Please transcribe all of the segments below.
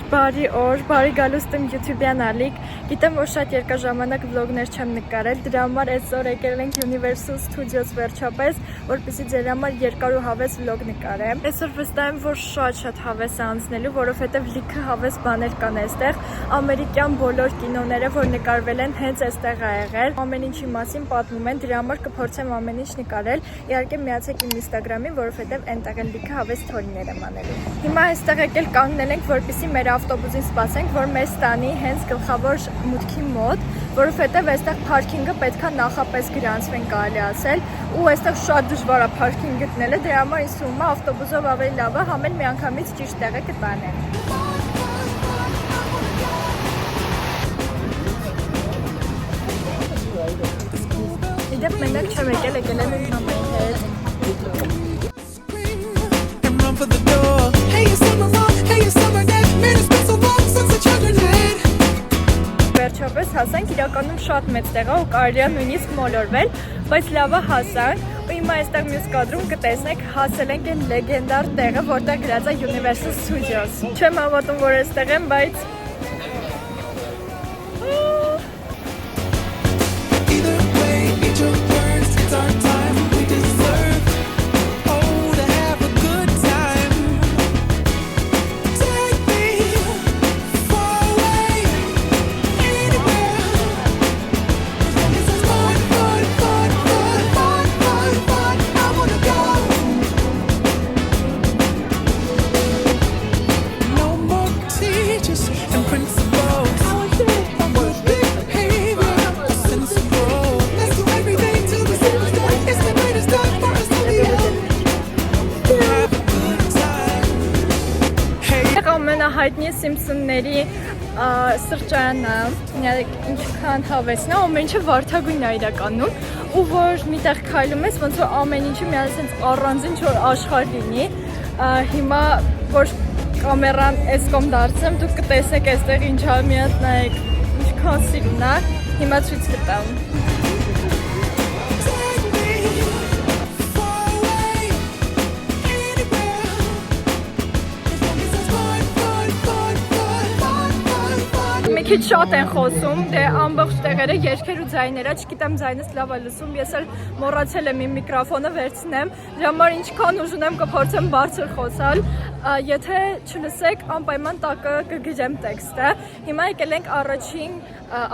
Բարի օր, բարի գալուստ եմ YouTube-յան ալիք, գիտեմ, որ շատ երկար ժամանակ վլոգներ չեմ նկարել, դրա համար այսօր եկել ենք Universal Studios վերջապես, որպեսզի ձեր համար երկար ու հավես վլոգ նկարեմ։ Այսօր վստահ եմ, որ շատ հավես է անցնելու, որովհետև լիքը հավես բաներ կան այստեղ, ամերիկյան բոլոր կինոները, որ նկարվել են, հենց այստեղ ա եղել, ամեն ինչի մասին պատմում են, դրա համար կփորձեմ ամեն ինչ նկարել, իհարկե միացեք իմ Instagram-ին, որովհետև այնտեղ են լիքը հավես սթորիներ եմ անելու։ Հիմա այստեղ եկել կանգնել ենք, որպեսզի մեր ավտոբուսին սպասենք, որ մեզ տանի հենց գլխավոր մուտքի մոտ, որովհետև այստեղ փարքինգը պետքա նախապես գրանցվեն, կարելի ասել, ու այստեղ շատ դժվար է փարքինգ գտնելը, դրա համար ինձ թվում է ավտոբուսով ավելի լավ է համեն միանգամից ճիշտ տեղը կտանեն։ Իդեպ մենակ չեմ եկել, եկել եմ իմ մամայի հետ։ Վերջապես հասանք, իրականում շատ մեծ տեղ է ու կարելի է նույնիսկ մոլորվել, բայց լավ է հասանք ու հիմա այստեղ մյուս կադրում կտեսնեք հասել ենք այն լեգենդար տեղը, որտեղ գրած է Universal Studios։ Չեմ հավատում, որ այստեղ եմ, բայց հայտնի Սիմփսոնների սրճարանը, ինչքան հավեսն է, ամեն ինչը վարդագույն է իրականում, ու որ միտեղ քայլում ես, ոնց որ ամեն ինչը միասին առանձին չոր աշխարհ լինի, հիմա որ կամերան այս կողմ դարձեմ, դուք կտեսնեք այստեղ ինչ ա, մի հատ նայեք, ինչքան սիրուն է, հիմա ցույց կտամ։ Մի քիչ շատ են խոսում, դե ամբողջ տեղերը երգեր ու ձայները, չգիտեմ ձայնս լավ է լսում, ես էլ մոռացել եմ իմ միկրոֆոնը վերցնեմ, դրա համար ինչքան ուժ ունեմ կփորձեմ բարձր խոսալ, եթե չլսեք, անպայման տակը կգրեմ տեքստը։ Հիմա եկել ենք առաջին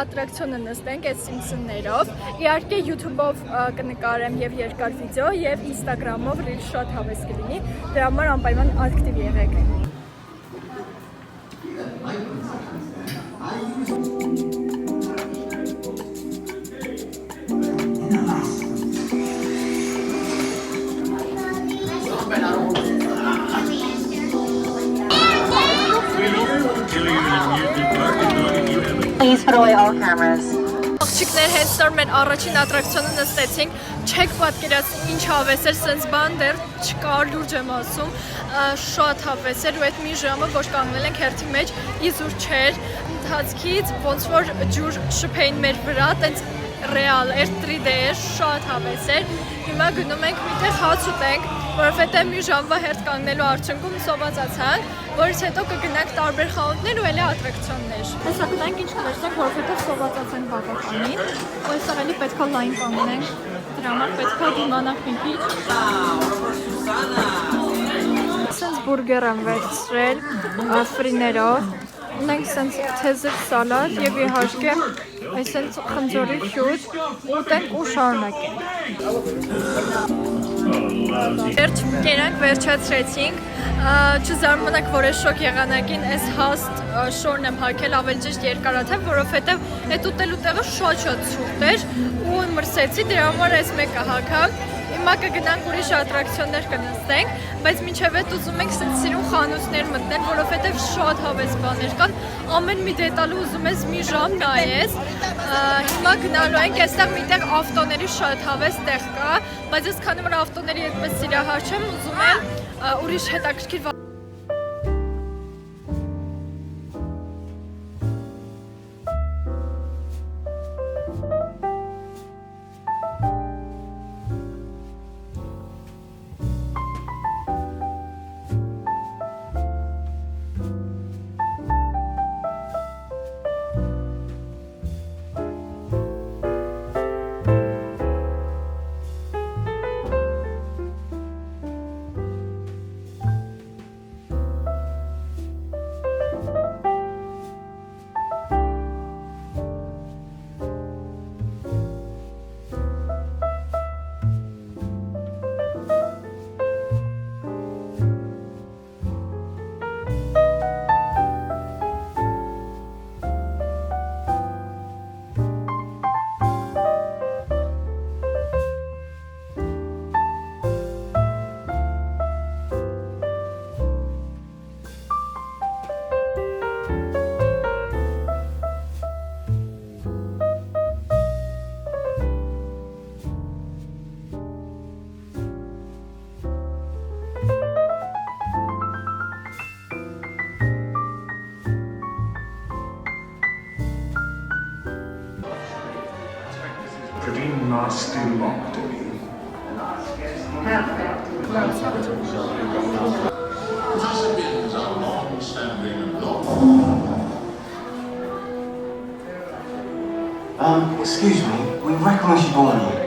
ատրակցիոնը նստենք այս Սիմփսոններով, իհարկե YouTube-ով կնկարեմ եւ երկար վիդեո եւ Instagram-ով ռիլ շատ հավես կլինի, դրա համար անպայման ակտիվ եղեք։ Please put away all cameras. Աղջիկներ հենց նոր մեր առաջին ատրակցիոնը նստեցինք, չեք պատկերացնի ինչ հավես էր, սենց բան դեռ չկար, լուրջ եմ ասում, շատ հավես էր ու այդ մի ժամը, որ կանգնել ենք հերթի մեջ, իզուր չէր, ընթացքից ոնց որ ջուր շփեին մեր վրա, տենց ռեալ էր, 3D էր, շատ հավես էր, հիմա գնում ենք միտեղ հաց ուտենք, որովհետև մի ժամվա հերթ կանգնելու արդյունքում սովածացանք, որից հետո կգնանք տարբեր խանութներ ու էլի ատրակցիոններ։ Հեսա գնանք ինչ կլեշտենք, որովհետև սովածացանք բավականին, ու այստեղ էլի պետքա լայն կանգնենք, դրա համար պետքա դիմանանք մի քիչ։ Սենց բուրգեր եմ վերցրել ֆրիներով, ունենք սենց թեզր սալատ և իհարկե այսենց խնձորի հյութ, ուտենք ու շարունակենք։ Վերջ կերանք, վերջացրեցինք, չզարմանաք, որ այս շոկ եղանակին այս հաստ շորն եմ հագել ավելի ճիշտ երկարաթև, որովհետև այդ ուտելու տեղը շատ ցուրտ էր ու մրսեցի, դրա համար այս մեկը հագամ։ հիմա կգնանք ուրիշ ատրակցիոններ կնստենք, բայց մինչև այդ ուզում ենք սիրուն խանութներ մտնել, որովհետև շատ հավես բաներ կան, ամեն մի դետալը ուզում ես մի ժամ նայես։ Հիմա գնալու ենք, այստեղ միտեղ ավտոների շատ հավես տեղ կա, բայց ես քանի որ ավտոների այդպես սիրահար չեմ, ուզում եմ ուրիշ հետաքրքիր Pretty nasty lock to me. Gossipings are long-standing law. Excuse me, we recognise you born here.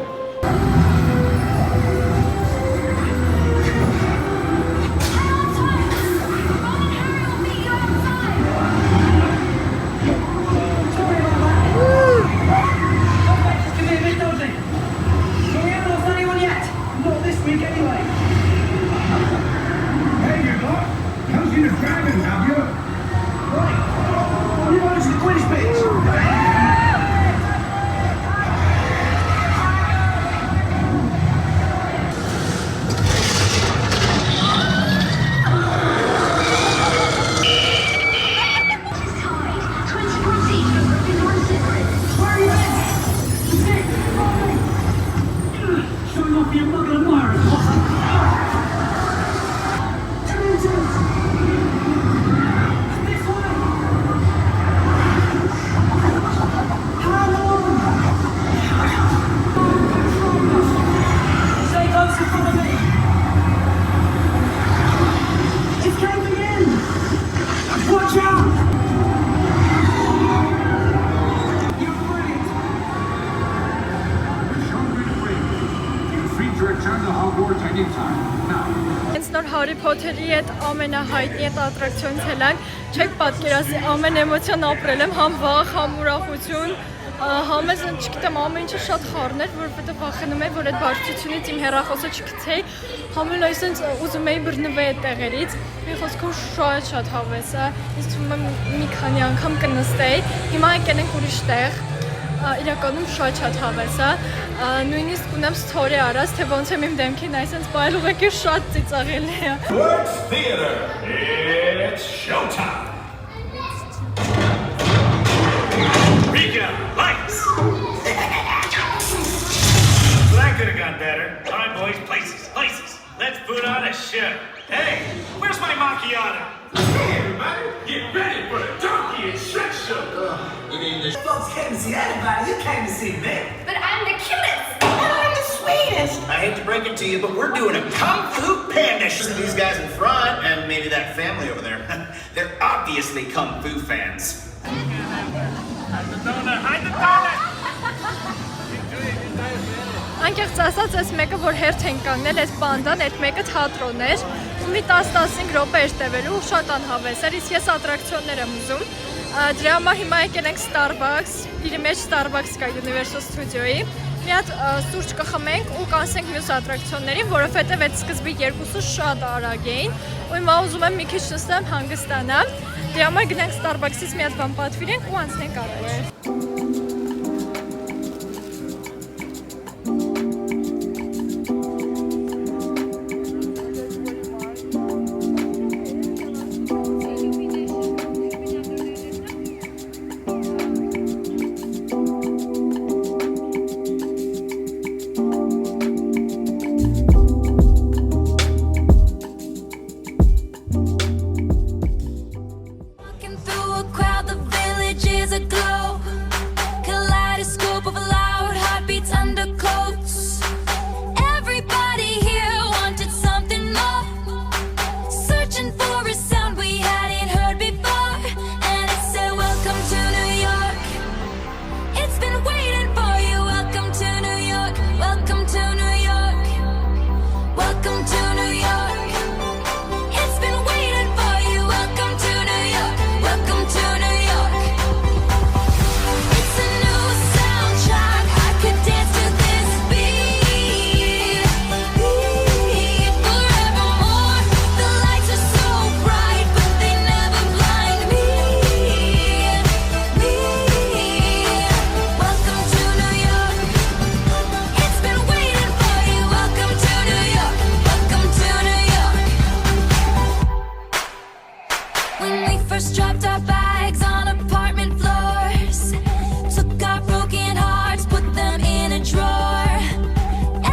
Հենց նոր Հարի Փոթերի այդ ամենահայտնի այդ ատրակցիոնից ելանք, չեք պատկերացնի ամեն էմոցիան ապրել եմ, համ վախ, համ ուրախություն, համ ես չգիտեմ ամեն ինչը շատ խառն էր, որովհետև վախենում էի, որ այդ բարդությունից իմ հեռախոսը չգցեի, համ էլ այսպես ուզում էի բռնվել այդ տեղերից, մի խոսքով շատ հավես է, ինձ թվում է մի քանի անգամ կնստեի, հիմա եկել ենք ուրիշ տեղ, իրականում շատ հավես է, նույնիսկ ունեմ story արած, թե ոնց եմ իմ դեմքին այսպես բայել ուղղակի շատ ծիծաղելի է։ Works Theater, it's showtime! Rika, lights! Well, that could have gone better. All right, boys, places. Let's put on a show. Hey, where's my macchiato? Hey, everybody, get ready for the Donkey and Shrek show. You mean the folks came to see anybody? You came to see me. But I'm the cutest! And I'm the sweetest! I hate to break it to you, but we're doing a Kung Fu Panda show. These guys in front, and maybe that family over there, they're obviously Kung Fu fans. Hide the donut! Անկեղծ ասած, այս մեկը, որ հերթ են կանգնել, այս բանդան, այդ մեկը թատրոն էր, ու մի 10-15 րոպե էր տևելու, շատ անհավես էր, իսկ ես ատրակցիոններ եմ ուզում։ Դրա համար հիմա եկել ենք Starbucks, իր մեջ Starbucks կա Universal Studio-ի, մի հատ սուրճ կխմենք ու կանցնենք մյուս ատրակցիոններին, որովհետև այդ սկզբի երկուսը շատ արագ էին, ու հիմա ուզում եմ մի քիչ նստեմ, հանգստանամ, դրա համար գնանք Starbucks-ից մի հատ բան պատվիրենք ու անցնենք առաջ։ a glow, kaleidoscope of loud heartbeats under coats. Everybody here wanted something more, searching for a sound we hadn't heard before. And it said, welcome to New York. It's been waiting for you. Welcome to New York. Welcome to New York. Welcome to New York. It's been waiting for you. Welcome to New York. Welcome to New York. It's a new soundtrack. I could dance to this beat forevermore. The lights are so bright, but they never blind me. Welcome to New York. It's been waiting for you. Welcome to New York. Welcome to New York. When we first dropped our bags on apartment floors, took our broken hearts, put them in a drawer.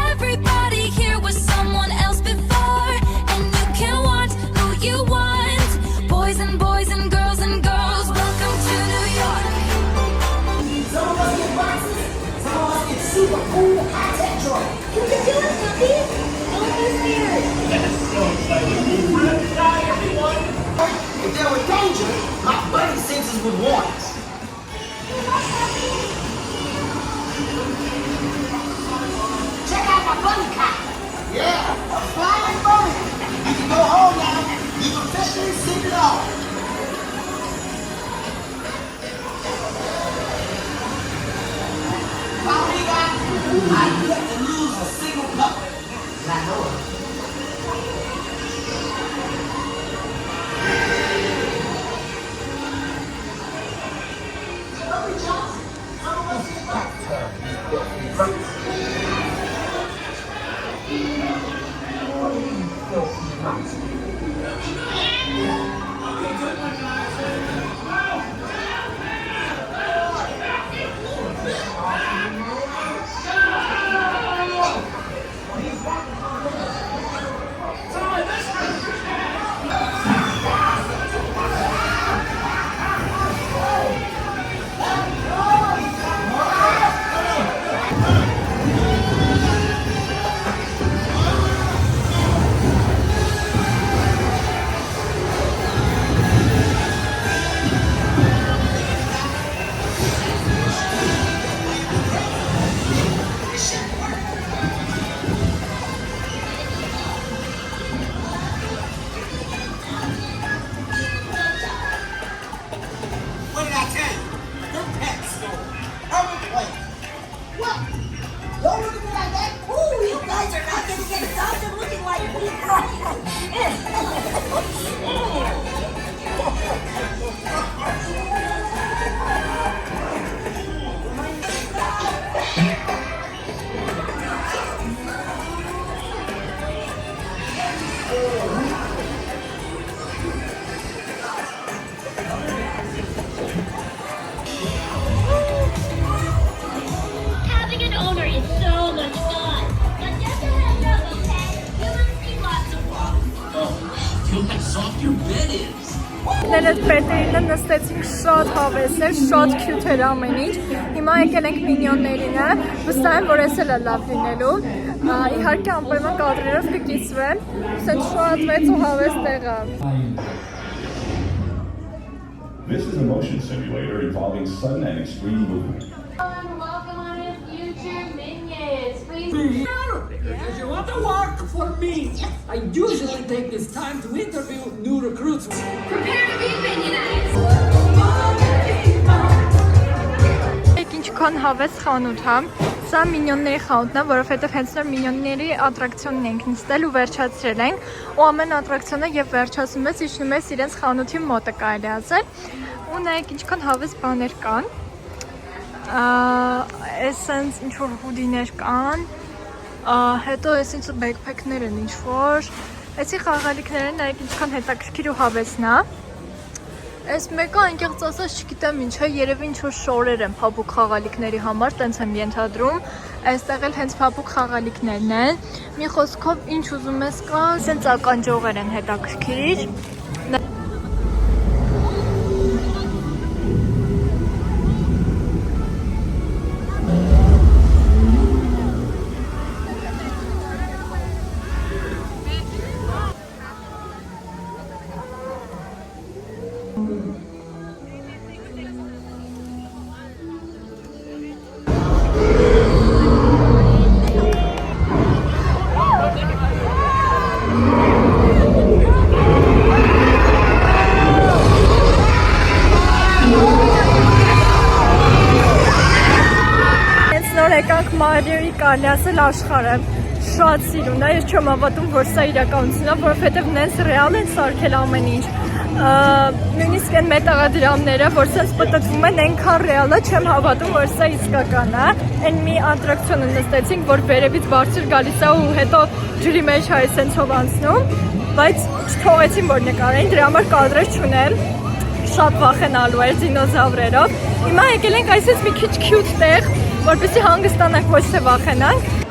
Everybody here was someone else before, and you can want who you want. Boys and girls and girls. Welcome to New York. Some of us get boxes, some of us get super cool high-tech joy. You can do it, Puppy. Don't be scared. That's so exciting. Die, everyone. If there were danger, my buddy senses would warn us. Check out my bunny cop. Yeah, a flying bunny. You can go home now. You've officially seen it all. Follow me, guys. I've yet to lose a single pup. And I know it. What did I tell you? They're pets. Urban play. What? Don't look at me like that. Ooh, you guys are not gonna get adopted looking like me. Having an owner is so much fun. But just a heads up, okay? You're gonna see lots of walks. Feel how soft your bed is. Ներս պետերինը նստեցինք շատ հավես էր, շատ քյութ էր ամեն ինչ։ Հիմա եկել ենք մինյոններինը, վստահ եմ, որ ես էլ է լավ լինելու։ Իհարկե անպայման կադրերով կկիսվեմ, սենց շատ մեծ ու հավես տեղ է։ This is a motion simulator involving sudden and extreme movement. Welcome on to future Minions. Please. Because you want to work for me. I usually take this time to interview new recruits. Prepare to be minionized. Ինչքան հավես խանութ է, սա մինյոնների խանութն է, որովհետև հենց նոր մինյոնների ատրակցիոնն ենք նստել ու վերջացրել ենք, ու ամեն ատրակցիոնը եւ վերջացնում ես, իջնում ես իրենց խանութի մոտը կարելի ասել, ու նայեք ինչքան հավես բաներ կան, էսենց ինչ-որ հուդիներ կան, հետո էսենց բեքփեքներ են ինչ-որ, էսի խաղալիքները նայեք ինչքան հետաքրքիր ու հավեսն է։ Այս մեկը անկեղծ ասած չգիտեմ ինչ է, երևի ինչ-որ շորեր են փափուկ խաղալիքների համար, տենց եմ ենթադրում, այստեղ էլ հենց փափուկ խաղալիքներն են, մի խոսքով ինչ ուզում ես կա, սենց ականջողեր են հետաքրքիր։ Մարիոյի կարելի ասել աշխարհը շատ սիրուն է, ես չեմ հավատում, որ սա իրականություն է, որովհետև նենց ռեալ են սարքել ամեն ինչ։ Նույնիսկ այն մետաղադրամները, որ սենց պտտվում են, այնքան ռեալ է, չեմ հավատում, որ սա իսկական է։ Այն մի ատրակցիոն նստեցինք, որ վերևից բարձր գալիս է ու հետո ջրի մեջ հայ սենցով անցնում, բայց չթողեցին, որ նկարեին, դրա համար կադրեր չունեմ, շատ վախենալու էր դինոզավրերով։ Հիմա եկել ենք այսպես մի քիչ քյուտ տեղ, որպեսզի հանգստանանք, ոչ թե վախենանք։